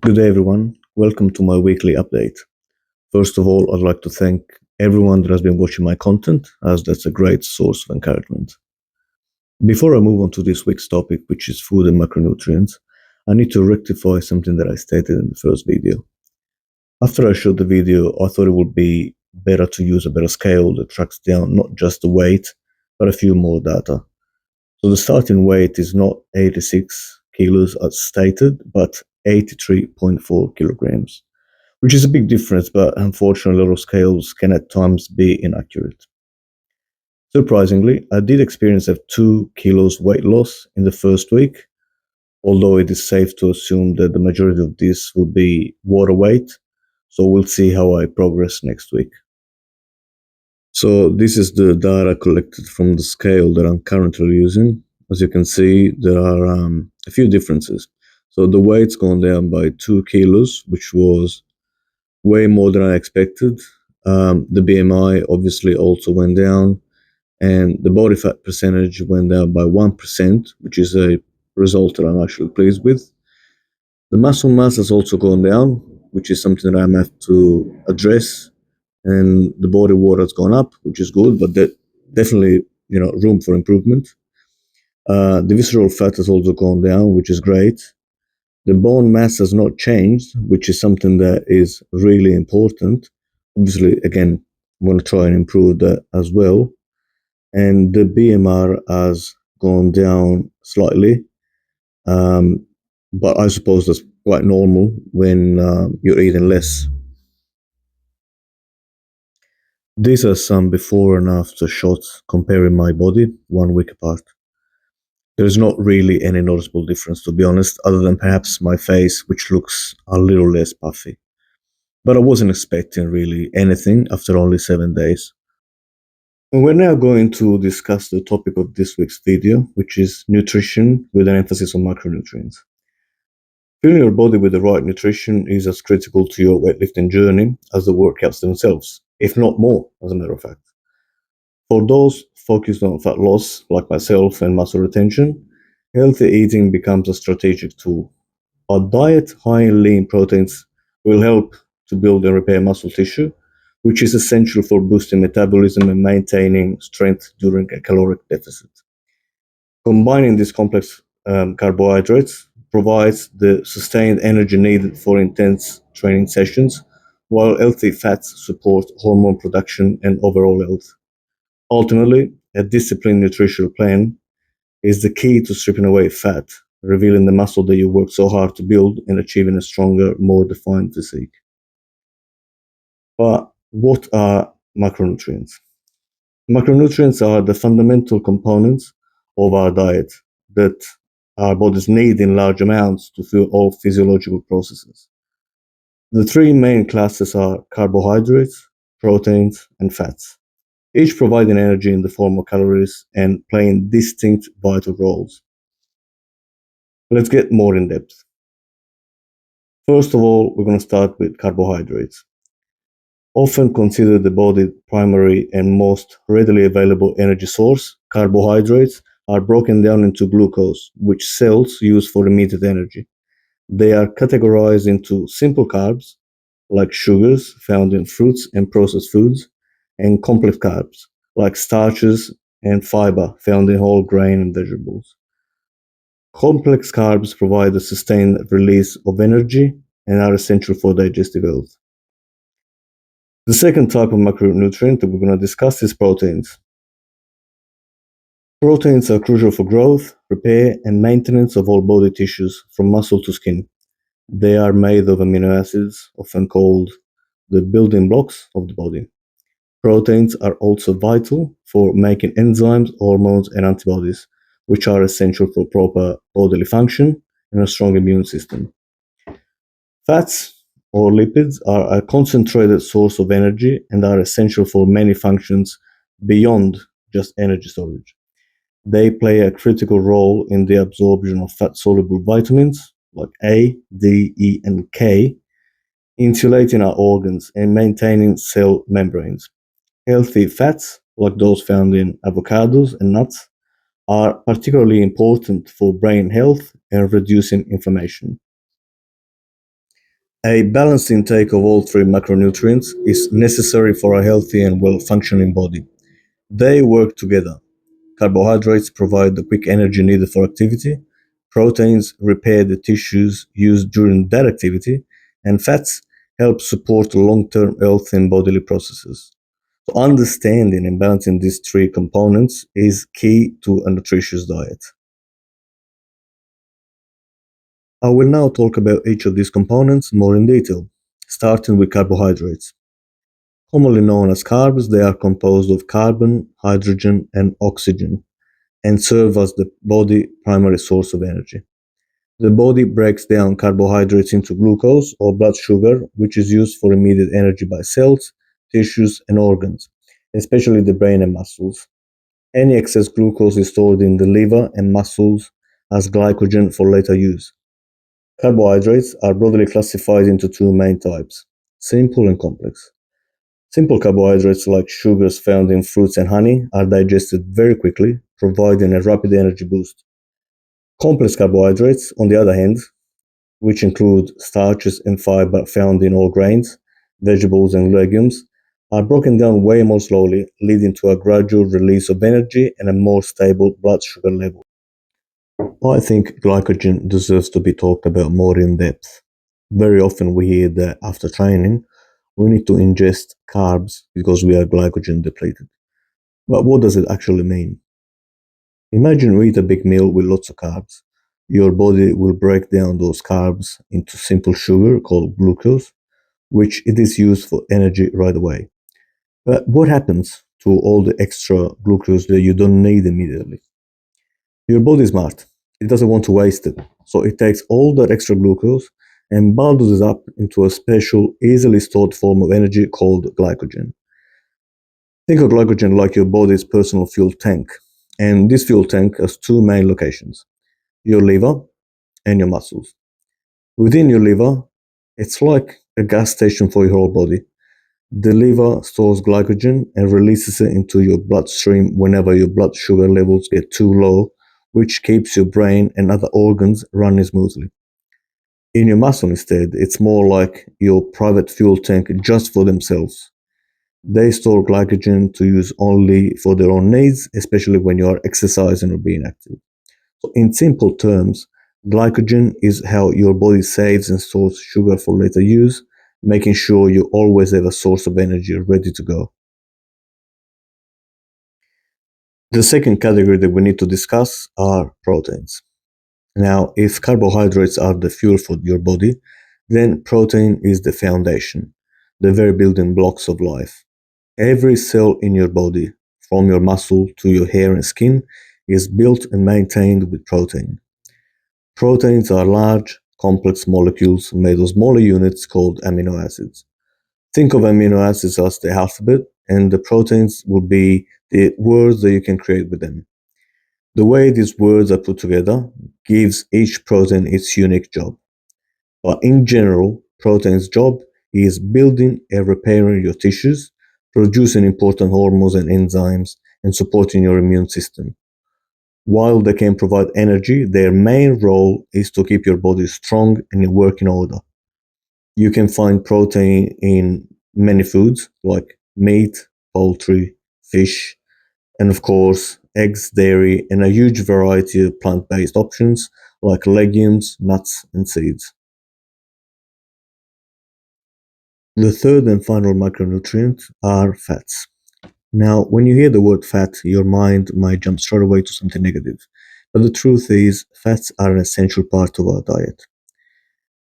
Good day, everyone. Welcome to my weekly update. First of all, I'd like to thank everyone that has been watching my content, as that's a great source of encouragement. Before I move on to this week's topic, which is food and macronutrients, I need to rectify something that I stated in the first video. After I shot the video, I thought it would be better to use a better scale that tracks down not just the weight, but a few more data. So the starting weight is not 86 kilos as stated, but 83.4 kilograms, which is a big difference, but unfortunately, a lot of scales can at times be inaccurate. Surprisingly, I did experience a 2 kilos weight loss in the first week, although it is safe to assume that the majority of this would be water weight, so we'll see how I progress next week. So this is the data collected from the scale that I'm currently using. As you can see, there are a few differences. So the weight's gone down by 2 kilos, which was way more than I expected. The BMI obviously also went down, and the body fat percentage went down by 1%, which is a result that I'm actually pleased with. The muscle mass has also gone down, which is something that I have to address, and the body water has gone up, which is good, but that definitely room for improvement. The visceral fat has also gone down, which is great. The bone mass has not changed, which is something that is really important. Obviously, again, I'm going to try and improve that as well. And the BMR has gone down slightly, but I suppose that's quite normal when you're eating less. These are some before and after shots comparing my body 1 week apart. There's not really any noticeable difference, to be honest, other than perhaps my face, which looks a little less puffy. But I wasn't expecting really anything after only 7 days. And we're now going to discuss the topic of this week's video, which is nutrition with an emphasis on macronutrients. Filling your body with the right nutrition is as critical to your weightlifting journey as the workouts themselves, if not more, as a matter of fact. For those focused on fat loss, like myself, and muscle retention, healthy eating becomes a strategic tool. A diet high in lean proteins will help to build and repair muscle tissue, which is essential for boosting metabolism and maintaining strength during a caloric deficit. Combining these complex carbohydrates provides the sustained energy needed for intense training sessions, while healthy fats support hormone production and overall health. Ultimately, a disciplined nutritional plan is the key to stripping away fat, revealing the muscle that you worked so hard to build, and achieving a stronger, more defined physique. But what are macronutrients? Macronutrients are the fundamental components of our diet that our bodies need in large amounts to fuel all physiological processes. The three main classes are carbohydrates, proteins, and fats, each providing energy in the form of calories and playing distinct vital roles. Let's get more in depth. First of all, we're going to start with carbohydrates. Often considered the body's primary and most readily available energy source, carbohydrates are broken down into glucose, which cells use for immediate energy. They are categorized into simple carbs, like sugars found in fruits and processed foods, and complex carbs, like starches and fiber found in whole grain and vegetables. Complex carbs provide a sustained release of energy and are essential for digestive health. The second type of macronutrient that we're going to discuss is proteins. Proteins are crucial for growth, repair, and maintenance of all body tissues, from muscle to skin. They are made of amino acids, often called the building blocks of the body. Proteins are also vital for making enzymes, hormones, and antibodies, which are essential for proper bodily function and a strong immune system. Fats or lipids are a concentrated source of energy and are essential for many functions beyond just energy storage. They play a critical role in the absorption of fat-soluble vitamins like A, D, E, and K, insulating our organs and maintaining cell membranes. Healthy fats, like those found in avocados and nuts, are particularly important for brain health and reducing inflammation. A balanced intake of all three macronutrients is necessary for a healthy and well functioning body. They work together. Carbohydrates provide the quick energy needed for activity, proteins repair the tissues used during that activity, and fats help support long term health and bodily processes. So understanding and balancing these three components is key to a nutritious diet. I will now talk about each of these components more in detail, starting with carbohydrates. Commonly known as carbs, they are composed of carbon, hydrogen, and oxygen and serve as the body's primary source of energy. The body breaks down carbohydrates into glucose or blood sugar, which is used for immediate energy by cells, tissues, and organs, especially the brain and muscles. Any excess glucose is stored in the liver and muscles as glycogen for later use. Carbohydrates are broadly classified into two main types: simple and complex. Simple carbohydrates, like sugars found in fruits and honey, are digested very quickly, providing a rapid energy boost. Complex carbohydrates, on the other hand, which include starches and fiber found in all grains, vegetables, and legumes, are broken down way more slowly, leading to a gradual release of energy and a more stable blood sugar level. I think glycogen deserves to be talked about more in depth. Very often we hear that after training, we need to ingest carbs because we are glycogen depleted. But what does it actually mean? Imagine you eat a big meal with lots of carbs. Your body will break down those carbs into simple sugar called glucose, which it is used for energy right away. But what happens to all the extra glucose that you don't need immediately? Your body is smart. It doesn't want to waste it. So it takes all that extra glucose and bundles it up into a special, easily stored form of energy called glycogen. Think of glycogen like your body's personal fuel tank. And this fuel tank has two main locations: your liver and your muscles. Within your liver, it's like a gas station for your whole body. The liver stores glycogen and releases it into your bloodstream whenever your blood sugar levels get too low, which keeps your brain and other organs running smoothly. In your muscle, instead, it's more like your private fuel tank just for themselves. They store glycogen to use only for their own needs, especially when you are exercising or being active. So in simple terms, glycogen is how your body saves and stores sugar for later use, making sure you always have a source of energy ready to go. The second category that we need to discuss are proteins. Now, if carbohydrates are the fuel for your body, then protein is the foundation, the very building blocks of life. Every cell in your body, from your muscle to your hair and skin, is built and maintained with protein. Proteins are large, complex molecules made of smaller units called amino acids. Think of amino acids as the alphabet, and the proteins will be the words that you can create with them. The way these words are put together gives each protein its unique job. But in general, protein's job is building and repairing your tissues, producing important hormones and enzymes, and supporting your immune system. While they can provide energy, their main role is to keep your body strong and in working order. You can find protein in many foods like meat, poultry, fish, and of course, eggs, dairy, and a huge variety of plant based options like legumes, nuts, and seeds. The third and final macronutrient are fats. Now, when you hear the word fat, your mind might jump straight away to something negative. But the truth is, fats are an essential part of our diet.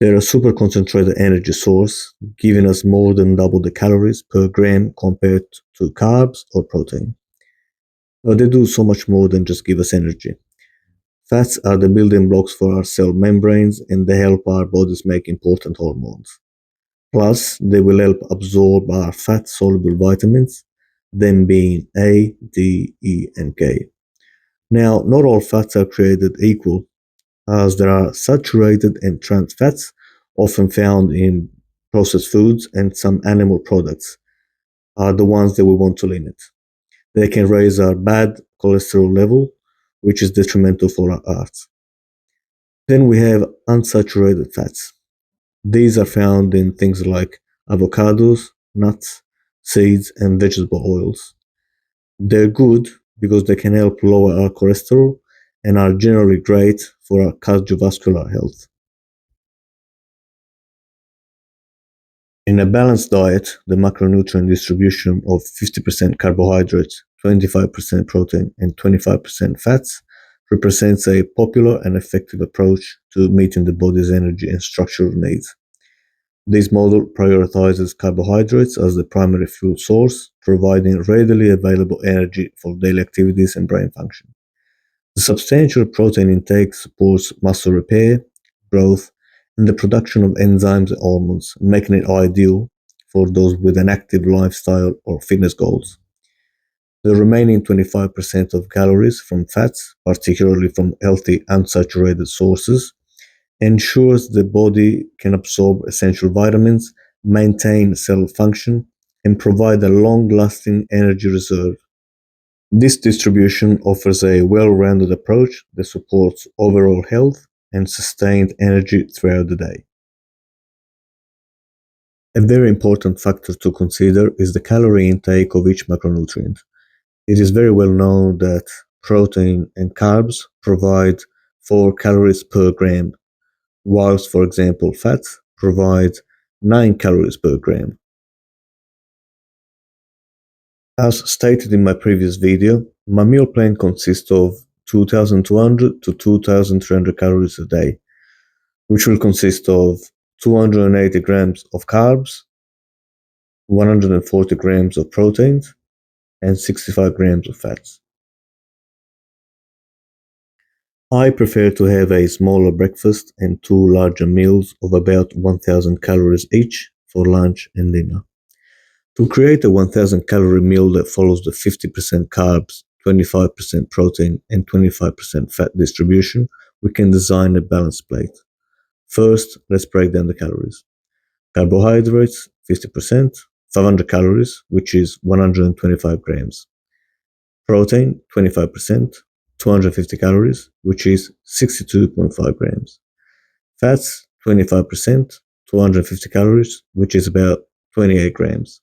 They're a super concentrated energy source, giving us more than double the calories per gram compared to carbs or protein. But they do so much more than just give us energy. Fats are the building blocks for our cell membranes and they help our bodies make important hormones. Plus, they will help absorb our fat soluble vitamins, them being A, D, E, and K. Now, not all fats are created equal, as there are saturated and trans fats, often found in processed foods and some animal products, are the ones that we want to limit. They can raise our bad cholesterol level, which is detrimental for our heart. Then we have unsaturated fats. These are found in things like avocados, nuts, seeds, and vegetable oils. They're good because they can help lower our cholesterol and are generally great for our cardiovascular health. In a balanced diet, the macronutrient distribution of 50% carbohydrates, 25% protein, and 25% fats represents a popular and effective approach to meeting the body's energy and structural needs. This model prioritizes carbohydrates as the primary fuel source, providing readily available energy for daily activities and brain function. The substantial protein intake supports muscle repair, growth, and the production of enzymes and hormones, making it ideal for those with an active lifestyle or fitness goals. The remaining 25% of calories from fats, particularly from healthy unsaturated sources, ensures the body can absorb essential vitamins, maintain cell function, and provide a long lasting energy reserve. This distribution offers a well rounded approach that supports overall health and sustained energy throughout the day. A very important factor to consider is the calorie intake of each macronutrient. It is very well known that protein and carbs provide 4 calories per gram, whilst, for example, fats provide 9 calories per gram. As stated in my previous video, my meal plan consists of 2,200 to 2,300 calories a day, which will consist of 280 grams of carbs, 140 grams of proteins, and 65 grams of fats. I prefer to have a smaller breakfast and 2 larger meals of about 1,000 calories each for lunch and dinner. To create a 1,000 calorie meal that follows the 50% carbs, 25% protein, and 25% fat distribution, we can design a balanced plate. First, let's break down the calories. Carbohydrates, 50%, 500 calories, which is 125 grams. Protein, 25%, 250 calories, which is 62.5 grams. Fats, 25%, 250 calories, which is about 28 grams.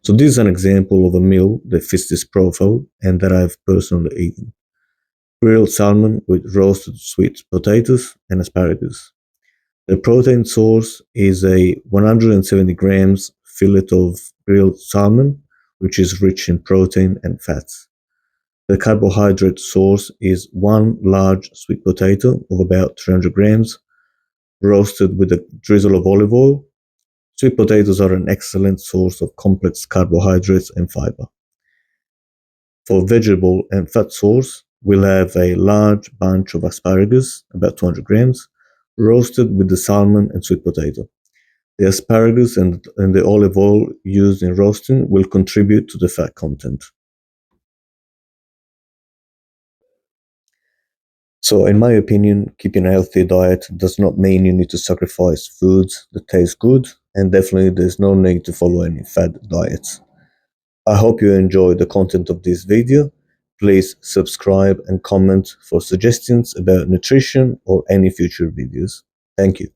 So this is an example of a meal that fits this profile and that I've personally eaten. Grilled salmon with roasted sweet potatoes and asparagus. The protein source is a 170 grams fillet of grilled salmon, which is rich in protein and fats. The carbohydrate source is 1 large sweet potato of about 300 grams, roasted with a drizzle of olive oil. Sweet potatoes are an excellent source of complex carbohydrates and fiber. For vegetable and fat source, we'll have a large bunch of asparagus, about 200 grams, roasted with the salmon and sweet potato. The asparagus and the olive oil used in roasting will contribute to the fat content. So, in my opinion, keeping a healthy diet does not mean you need to sacrifice foods that taste good, and definitely there's no need to follow any fad diets. I hope you enjoyed the content of this video. Please subscribe and comment for suggestions about nutrition or any future videos. Thank you.